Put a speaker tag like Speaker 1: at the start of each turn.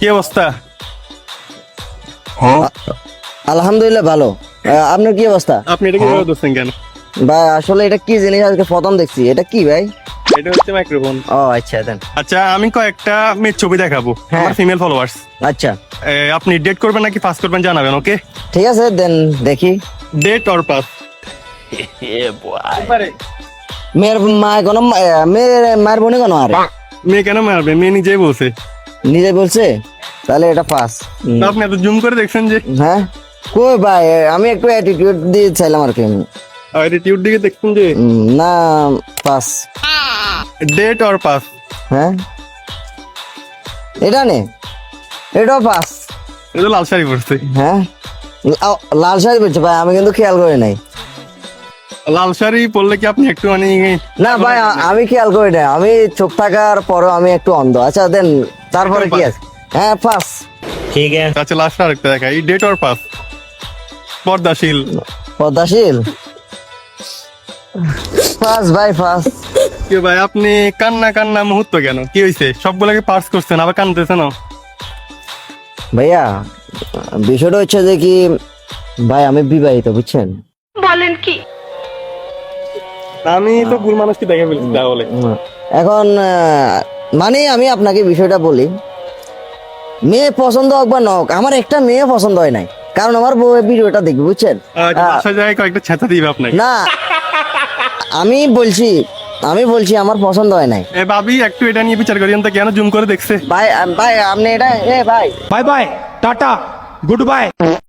Speaker 1: কি অবস্থা?
Speaker 2: আলহামদুলিল্লাহ ভালো। আপনার কি অবস্থা?
Speaker 1: আপনি এটা কিভাবে ধরছেন কেন?
Speaker 2: ভাই আসলে এটা কি জিনিস আজকে প্রথম দেখছি, এটা কি ভাই?
Speaker 1: এটা হচ্ছে মাইক্রোফোন।
Speaker 2: ও আচ্ছা দেন।
Speaker 1: আচ্ছা, আমি কয়েকটা মেয়ের ছবি দেখাবো,
Speaker 2: হ্যাঁ।
Speaker 1: আমার ফিমেল ফলোয়ার্স।
Speaker 2: আচ্ছা
Speaker 1: আপনি ডেট করবেন নাকি পাস করবেন জানাবেন, ওকে?
Speaker 2: ঠিক আছে দেন দেখি।
Speaker 1: Date or pass?
Speaker 2: মেয়ের মা কোনো মেয়ের মায়ের বোনে কোনো আরে
Speaker 1: মেয়ে কেন মারবে? মেয়ে নিজেই বলছে।
Speaker 2: নিজে বলছে, তাহলে এটা পাস।
Speaker 1: তো আপনি এত জুম করে দেখছেন যে?
Speaker 2: হ্যাঁ কই ভাই, আমি একটু অ্যাটিটিউড দিয়ে চাইলাম আর কি।
Speaker 1: অ্যাটিটিউড দিকে দেখছেন যে?
Speaker 2: না পাস।
Speaker 1: Date or pass?
Speaker 2: হ্যাঁ এটা নে, এটাও পাস।
Speaker 1: এটা তো লাল শাড়ি পরছে।
Speaker 2: হ্যাঁ লাল শাড়ি বলছে ভাই, আমি কিন্তু খেয়াল করি নাই।
Speaker 1: লাল শাড়ি পরলে কি আপনি একটু মানে
Speaker 2: না ভাই আমি খেয়াল করি না, আমি চোখ থাকার পরও আমি একটু অন্ধ। আচ্ছা দেন তারপরে কি আছে? হ্যাঁ পাস।
Speaker 1: আচ্ছা, লাস্ট আরেকটা দেখা, এই ডেট অর পাস? পর্দাশীল?
Speaker 2: পদ্মাশীল পাস ভাই পাস।
Speaker 1: কি ভাই আপনি কান্না কান্না মুহূর্ত কেন, কি হয়েছে? সবগুলোকে পাস করছেন আবার কান্দতেছেন না?
Speaker 2: ভাইয়া বিষয়টা হচ্ছে যে কি ভাই, আমি বিবাহিত বুঝছেন।
Speaker 1: আমি তো ভুল মানুষকে দেখে ফেলছি তাহলে।
Speaker 2: এখন মানে আমি আপনাকে বিষয়টা বলি, মেয়ে পছন্দ হোক বা না হোক, আমার একটা মেয়ে পছন্দ হয় নাই, কারণ আমার বউ ভিডিওটা দেখবে বুঝছেন।
Speaker 1: বাসা যায় কয়েকটা ছেঁচা দিবে আপনাকে।
Speaker 2: না আমি বলছি আমার পছন্দ হয় নাই।
Speaker 1: এ ভাবি একটু এটা নিয়ে বিচার করিয়েন তো, কেন জুম করে দেখছে?
Speaker 2: ভাই ভাই আপনি এটা ভাই
Speaker 3: bye bye tata good bye